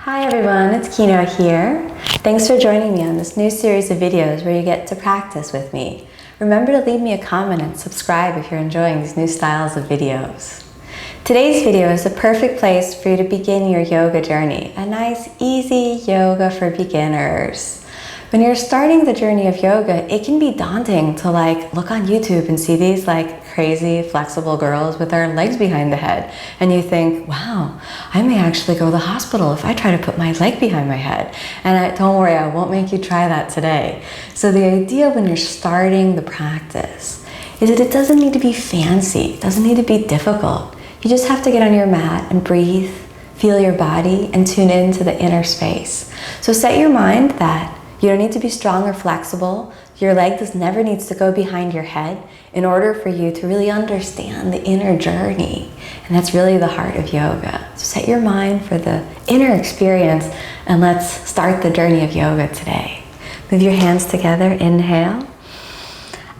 Hi everyone, it's Kino here. Thanks for joining me on this new series of videos where you get to practice with me. Remember to leave me a comment and subscribe if you're enjoying these new styles of videos. Today's video is the perfect place for you to begin your yoga journey, a nice easy yoga for beginners. When you're starting the journey of yoga, it can be daunting to look on YouTube and see these crazy flexible girls with their legs behind the head. And you think, wow, I may actually go to the hospital if I try to put my leg behind my head. And don't worry, I won't make you try that today. So the idea when you're starting the practice is that it doesn't need to be fancy, it doesn't need to be difficult. You just have to get on your mat and breathe, feel your body, and tune into the inner space. So set your mind that you don't need to be strong or flexible. Your leg never needs to go behind your head in order for you to really understand the inner journey. And that's really the heart of yoga. So set your mind for the inner experience and let's start the journey of yoga today. Move your hands together, inhale,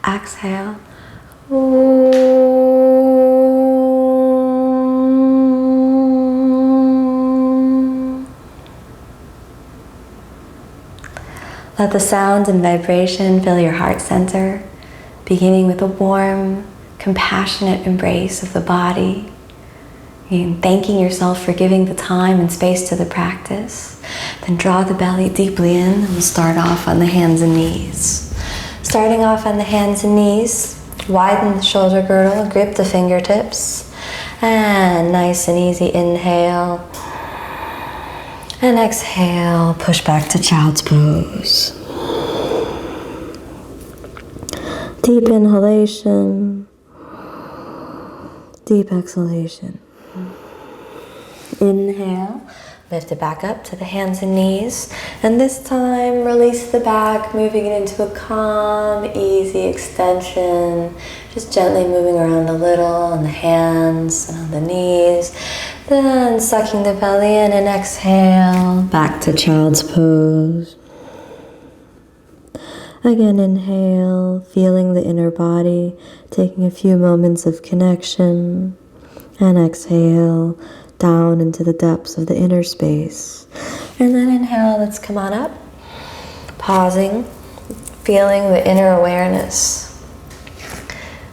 exhale. Let the sound and vibration fill your heart center, beginning with a warm, compassionate embrace of the body. And thanking yourself for giving the time and space to the practice. Then draw the belly deeply in and we'll start off on the hands and knees. Starting off on the hands and knees, widen the shoulder girdle, grip the fingertips. And nice and easy inhale. And exhale, push back to child's pose. Deep inhalation, deep exhalation. Inhale, lift it back up to the hands and knees. And this time, release the back, moving it into a calm, easy extension. Just gently moving around a little on the hands and on the knees. Then sucking the belly in and exhale, back to child's pose. Again, inhale, feeling the inner body, taking a few moments of connection. And exhale, down into the depths of the inner space. And then inhale, let's come on up. Pausing, feeling the inner awareness.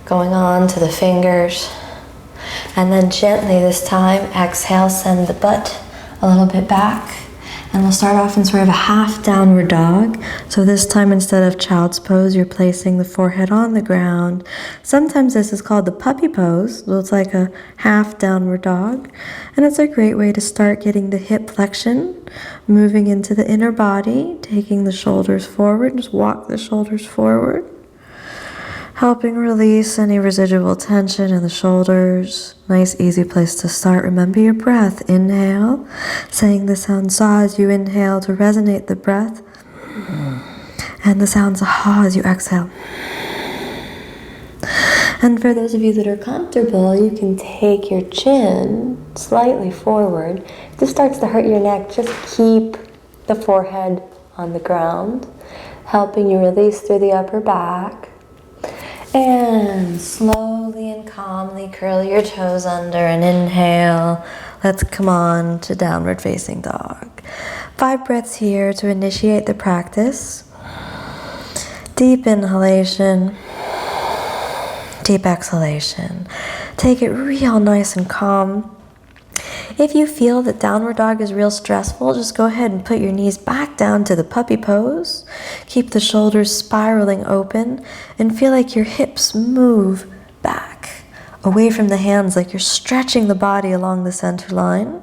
Going on to the fingers. And then gently this time, exhale, send the butt a little bit back. And we'll start off in sort of a half downward dog. So this time instead of child's pose, you're placing the forehead on the ground. Sometimes this is called the puppy pose. So it's like a half downward dog. And it's a great way to start getting the hip flexion, moving into the inner body, taking the shoulders forward. Just walk the shoulders forward. Helping release any residual tension in the shoulders. Nice, easy place to start. Remember your breath. Inhale, saying the sound sa as you inhale to resonate the breath. And the sound ha as you exhale. And for those of you that are comfortable, you can take your chin slightly forward. If this starts to hurt your neck, just keep the forehead on the ground, helping you release through the upper back. And slowly and calmly curl your toes under and inhale. Let's come on to downward facing dog. 5 breaths here to initiate the practice. Deep inhalation, deep exhalation. Take it real nice and calm. If you feel that downward dog is real stressful, just go ahead and put your knees back down to the puppy pose. Keep the shoulders spiraling open and feel like your hips move back away from the hands, like you're stretching the body along the center line.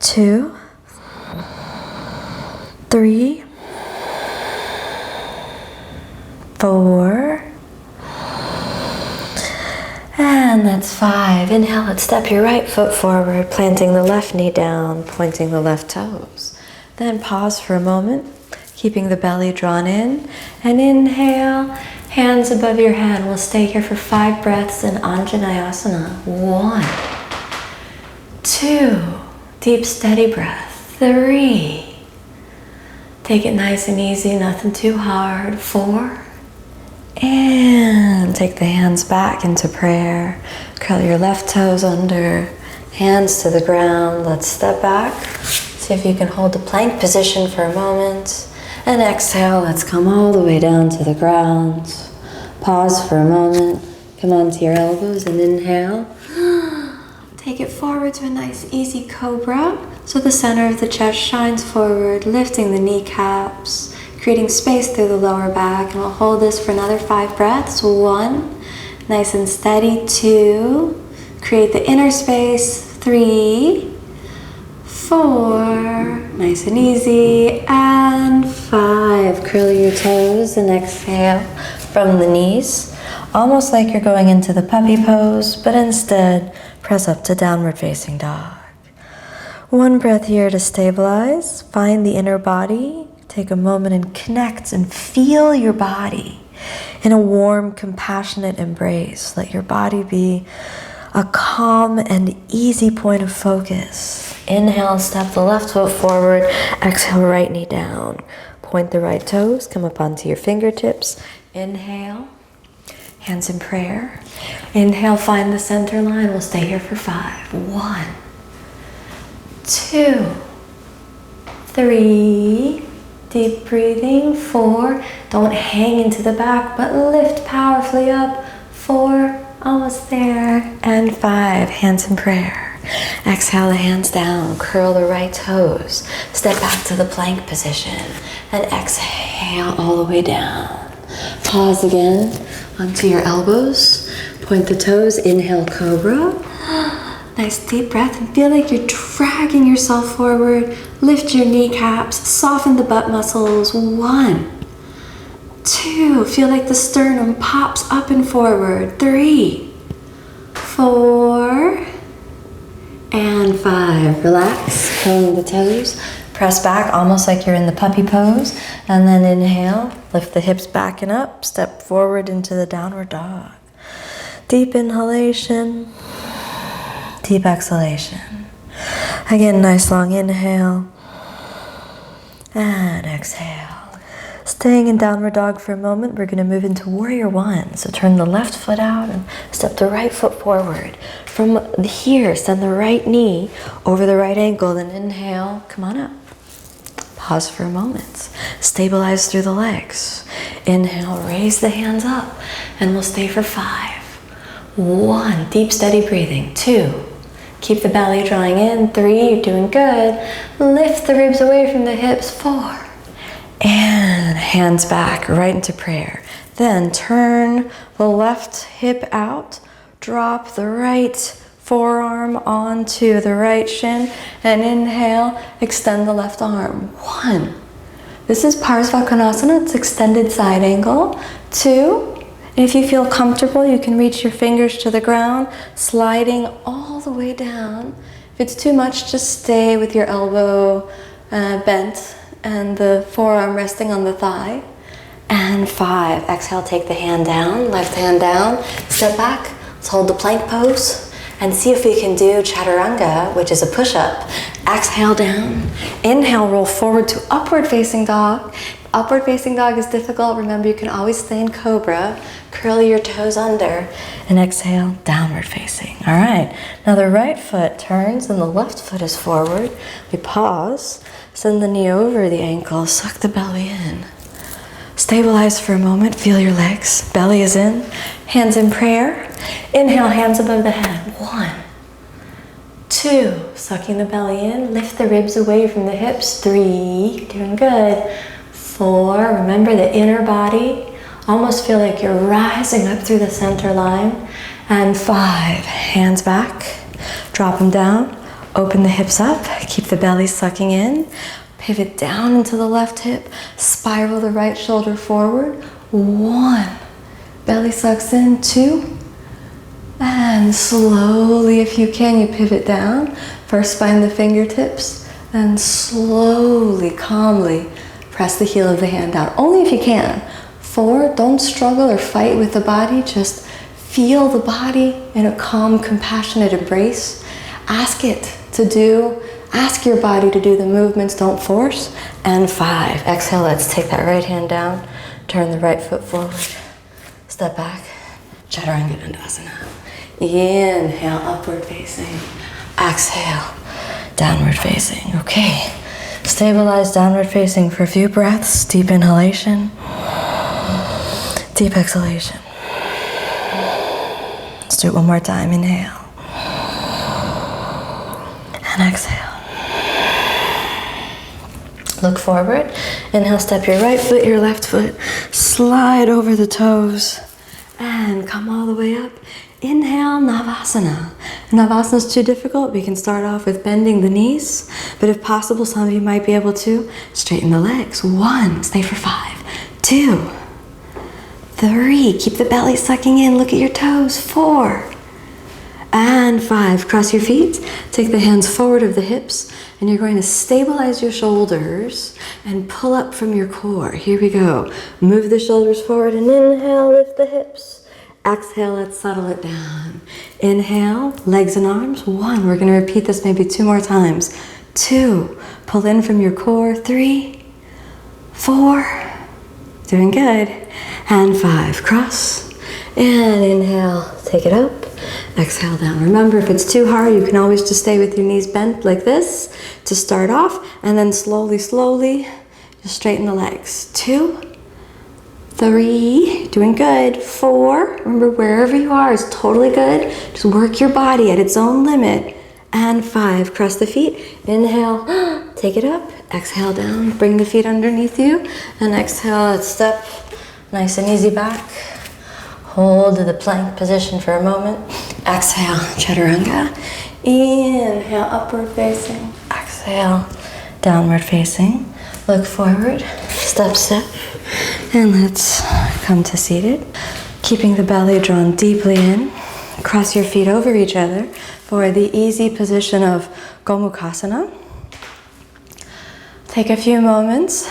2, 3, 4, and that's 5. Inhale, let's step your right foot forward, planting the left knee down, pointing the left toes. Then pause for a moment, keeping the belly drawn in. And inhale, hands above your head. We'll stay here for 5 breaths in Anjaneyasana. 1, 2, deep steady breath. 3, take it nice and easy, nothing too hard. 4, and take the hands back into prayer. Curl your left toes under, hands to the ground. Let's step back, See if you can hold the plank position for a moment. And exhale, let's come all the way down to the ground. Pause for a moment. Come onto your elbows and inhale. Take it forward to a nice easy cobra. So the center of the chest shines forward, lifting the kneecaps, creating space through the lower back. And we'll hold this for another 5 breaths. 1, nice and steady. 2, create the inner space. 3, 4, nice and easy. And 5, curl your toes and exhale from the knees. Almost like you're going into the puppy pose, but instead, press up to downward facing dog. 1 breath here to stabilize. Find the inner body. Take a moment and connect and feel your body in a warm, compassionate embrace. Let your body be a calm and easy point of focus. Inhale, step the left foot forward. Exhale, right knee down. Point the right toes, come up onto your fingertips. Inhale. Hands in prayer. Inhale, find the center line. We'll stay here for 5. 1, 2, 3. Deep breathing. 4. Don't hang into the back, but lift powerfully up. 4. Almost there. And 5. Hands in prayer. Exhale the hands down. Curl the right toes. Step back to the plank position. And exhale all the way down. Pause again onto your elbows. Point the toes. Inhale, cobra. Nice deep breath and feel like you're dragging yourself forward. Lift your kneecaps. Soften the butt muscles. 1, 2. Feel like the sternum pops up and forward. 3, 4, and 5. Relax. Curling the toes. Press back almost like you're in the puppy pose. And then inhale. Lift the hips back and up. Step forward into the downward dog. Deep inhalation. Deep exhalation. Again, nice long inhale. And exhale. Staying in downward dog for a moment, we're going to move into warrior 1. So turn the left foot out and step the right foot forward. From here, send the right knee over the right ankle, then inhale, come on up. Pause for a moment. Stabilize through the legs. Inhale, raise the hands up, and we'll stay for 5. 1, deep steady breathing. 2, keep the belly drawing in. 3, you're doing good. Lift the ribs away from the hips. 4. And hands back, right into prayer. Then turn the left hip out, drop the right forearm onto the right shin, and inhale, extend the left arm. 1. This is Parsvakonasana, it's extended side angle. 2, and if you feel comfortable, you can reach your fingers to the ground, sliding all the way down. If it's too much, just stay with your elbow bent and the forearm resting on the thigh. And 5, exhale, take the hand down, left hand down, step back, let's hold the plank pose and see if we can do chaturanga, which is a push-up. Exhale down, inhale, roll forward to upward facing dog. Upward facing dog is difficult, remember you can always stay in cobra, curl your toes under, and exhale, downward facing. All right, now the right foot turns and the left foot is forward. We pause. Send the knee over the ankle, suck the belly in. Stabilize for a moment, feel your legs. Belly is in, hands in prayer. Inhale, hands above the head. 1, 2, sucking the belly in. Lift the ribs away from the hips. 3, doing good. 4, remember the inner body. Almost feel like you're rising up through the center line. And 5, hands back, drop them down. Open the hips up, keep the belly sucking in. Pivot down into the left hip, spiral the right shoulder forward. 1, belly sucks in. 2, and slowly, if you can, you pivot down. First find the fingertips, and slowly, calmly press the heel of the hand out, only if you can. 4, don't struggle or fight with the body, just feel the body in a calm, compassionate embrace. Ask your body to do the movements, don't force. And 5, exhale, let's take that right hand down, turn the right foot forward, step back, Chaturanga Dandasana. Inhale, upward facing. Exhale, downward facing. Okay, stabilize downward facing for a few breaths. Deep inhalation, deep exhalation. Let's do it one more time. Inhale and exhale. Look forward. Inhale, step your right foot, your left foot. Slide over the toes and come all the way up. Inhale, Navasana. If Navasana is too difficult, we can start off with bending the knees. But if possible, some of you might be able to straighten the legs. 1, stay for 5. 2, 3, keep the belly sucking in. Look at your toes. 4, and 5. Cross your feet. Take the hands forward of the hips. And you're going to stabilize your shoulders and pull up from your core. Here we go. Move the shoulders forward and inhale, lift the hips. Exhale, let's settle it down. Inhale, legs and arms. 1, we're going to repeat this maybe 2 more times. 2, pull in from your core. 3, 4, doing good. And 5, cross. And inhale, take it up. Exhale down. Remember, if it's too hard, you can always just stay with your knees bent like this to start off, and then slowly, just straighten the legs. 2, 3, doing good. 4, remember, wherever you are is totally good. Just work your body at its own limit. And 5, cross the feet. Inhale, take it up. Exhale down, bring the feet underneath you. And exhale, let's step nice and easy back. Hold the plank position for a moment. Exhale, chaturanga. Inhale, upward facing. Exhale, downward facing. Look forward, step, step. And let's come to seated. Keeping the belly drawn deeply in. Cross your feet over each other for the easy position of Gomukhasana. Take a few moments.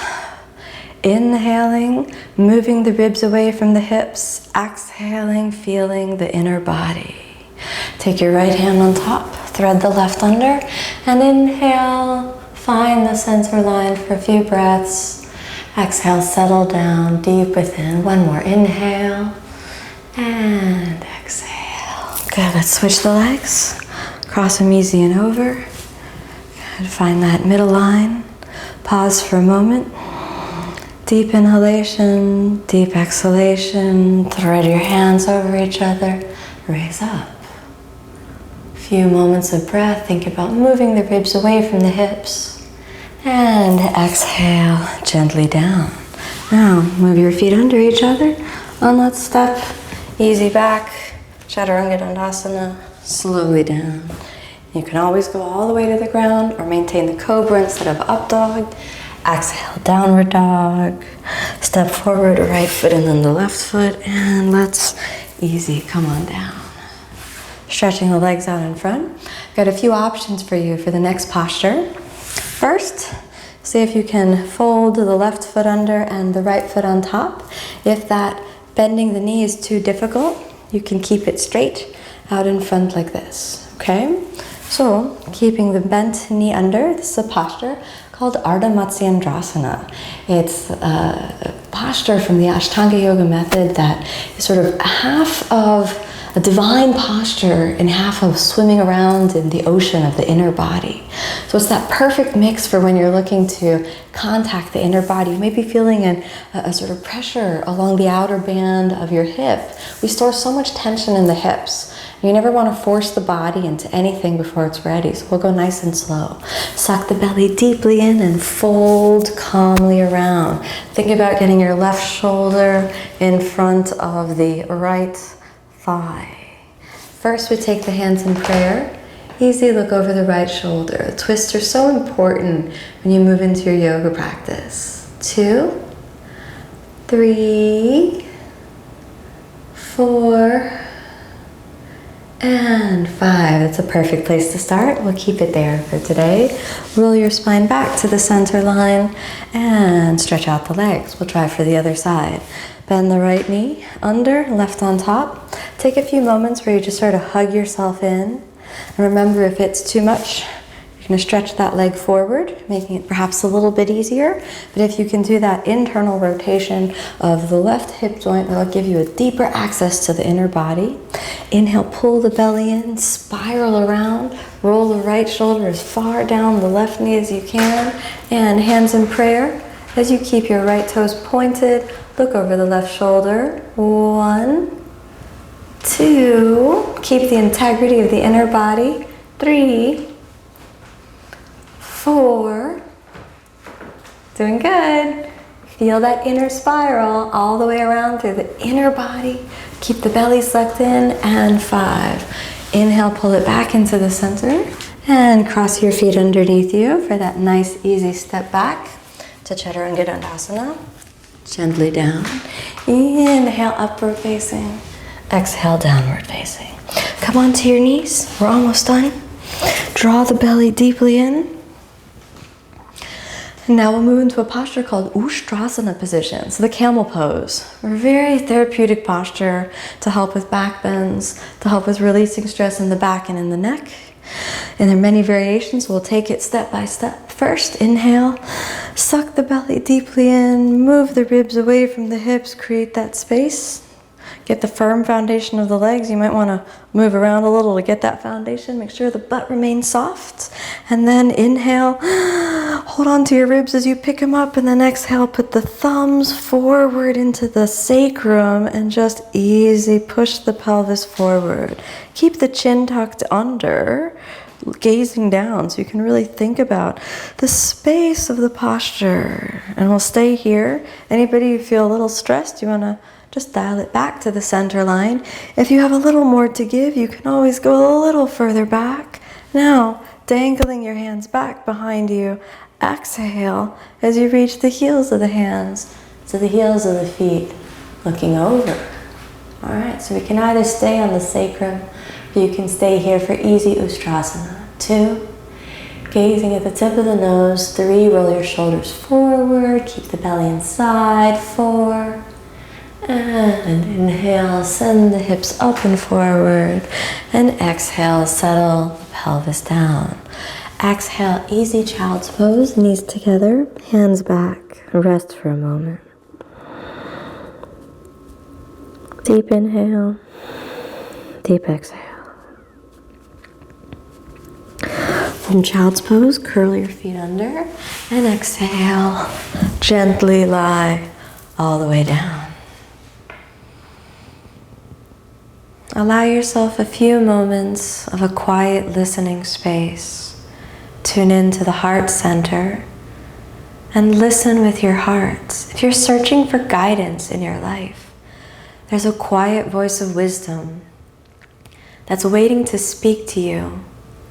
Inhaling, moving the ribs away from the hips. Exhaling, feeling the inner body. Take your right hand on top, thread the left under, and inhale, find the center line for a few breaths. Exhale, settle down deep within. 1 more, inhale, and exhale. Good, let's switch the legs. Cross them easy and over. Good, find that middle line. Pause for a moment. Deep inhalation, deep exhalation. Thread your hands over each other. Raise up. Few moments of breath. Think about moving the ribs away from the hips. And exhale gently down. Now move your feet under each other. On that step, easy back. Chaturanga Dandasana. Slowly down. You can always go all the way to the ground or maintain the cobra instead of up dog. Exhale, downward dog. Step forward, right foot and then the left foot. And let's easy, come on down. Stretching the legs out in front. Got a few options for you for the next posture. First, see if you can fold the left foot under and the right foot on top. If that bending the knee is too difficult, you can keep it straight out in front like this, okay? So, keeping the bent knee under, this is a posture called Ardha Matsyendrasana. It's a posture from the Ashtanga Yoga method that is sort of half of a divine posture and half of swimming around in the ocean of the inner body. So it's that perfect mix for when you're looking to contact the inner body. You may be feeling a sort of pressure along the outer band of your hip. We store so much tension in the hips. You never want to force the body into anything before it's ready, so we'll go nice and slow. Suck the belly deeply in and fold calmly around. Think about getting your left shoulder in front of the right thigh. First, we take the hands in prayer. Easy, look over the right shoulder. The twists are so important when you move into your yoga practice. 2, 3, 4, and 5. That's a perfect place to start. We'll keep it there for today. Roll your spine back to the center line and stretch out the legs. We'll try for the other side. Bend the right knee under, left on top. Take a few moments where you just sort of hug yourself in. And remember, if it's too much, you You're going to stretch that leg forward, making it perhaps a little bit easier. But if you can do that internal rotation of the left hip joint, that'll give you a deeper access to the inner body. Inhale, pull the belly in, spiral around, roll the right shoulder as far down the left knee as you can, and hands in prayer. As you keep your right toes pointed, look over the left shoulder. 1, 2, keep the integrity of the inner body. 3, 4, doing good. Feel that inner spiral all the way around through the inner body. Keep the belly sucked in, and 5. Inhale, pull it back into the center, and cross your feet underneath you for that nice, easy step back to Chaturanga Dandasana. Gently down. Inhale, upward facing. Exhale, downward facing. Come onto your knees. We're almost done. Draw the belly deeply in. And now we'll move into a posture called Ustrasana position, so the camel pose. A very therapeutic posture to help with back bends, to help with releasing stress in the back and in the neck. And there are many variations. We'll take it step by step. First, inhale, suck the belly deeply in, move the ribs away from the hips, create that space. Get the firm foundation of the legs. You might want to move around a little to get that foundation. Make sure the butt remains soft. And then inhale, hold on to your ribs as you pick them up. And then exhale, put the thumbs forward into the sacrum and just easy push the pelvis forward. Keep the chin tucked under, gazing down so you can really think about the space of the posture. And we'll stay here. Anybody who feel a little stressed, you want to just dial it back to the center line. If you have a little more to give, you can always go a little further back. Now, dangling your hands back behind you. Exhale as you reach the heels of the hands to the heels of the feet, looking over. All right, so we can either stay on the sacrum, or you can stay here for easy Ustrasana. 2, gazing at the tip of the nose. 3, roll your shoulders forward, keep the belly inside. 4, and inhale, send the hips up and forward. And exhale, settle the pelvis down. Exhale, easy child's pose, knees together, hands back. Rest for a moment. Deep inhale, deep exhale. From child's pose, curl your feet under, and exhale, gently lie all the way down. Allow yourself a few moments of a quiet listening space. Tune into the heart center and listen with your heart. If you're searching for guidance in your life, there's a quiet voice of wisdom that's waiting to speak to you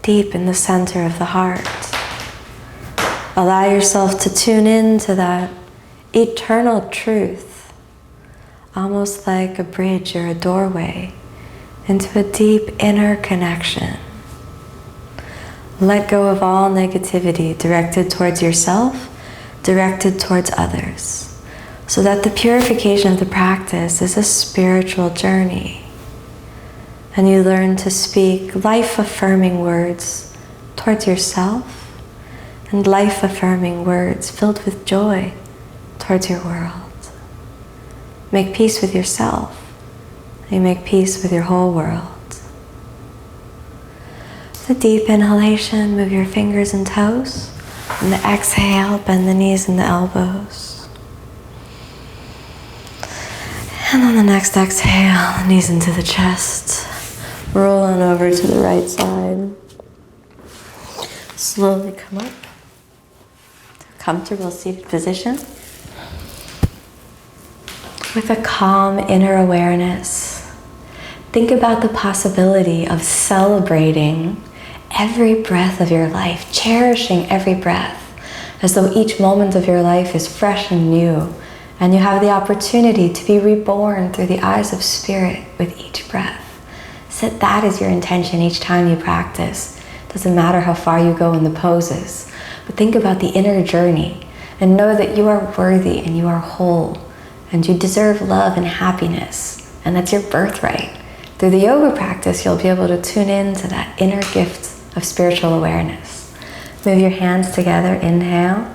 deep in the center of the heart. Allow yourself to tune into that eternal truth, almost like a bridge or a doorway into a deep inner connection. Let go of all negativity directed towards yourself, directed towards others, so that the purification of the practice is a spiritual journey. And you learn to speak life-affirming words towards yourself and life-affirming words filled with joy towards your world. Make peace with yourself. You make peace with your whole world. The deep inhalation, move your fingers and toes. And the exhale, bend the knees and the elbows. And on the next exhale, knees into the chest. Roll on over to the right side. Slowly come up. Comfortable seated position. With a calm inner awareness, think about the possibility of celebrating every breath of your life, cherishing every breath, as though each moment of your life is fresh and new, and you have the opportunity to be reborn through the eyes of spirit with each breath. Set that as your intention each time you practice. Doesn't matter how far you go in the poses, but think about the inner journey and know that you are worthy and you are whole and you deserve love and happiness, and that's your birthright. Through the yoga practice, you'll be able to tune in to that inner gift of spiritual awareness. Move your hands together, inhale.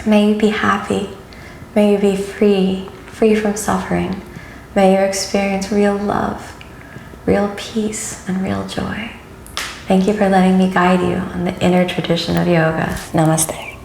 May you be happy. May you be free from suffering. May you experience real love, real peace, and real joy. Thank you for letting me guide you on the inner tradition of yoga. Namaste.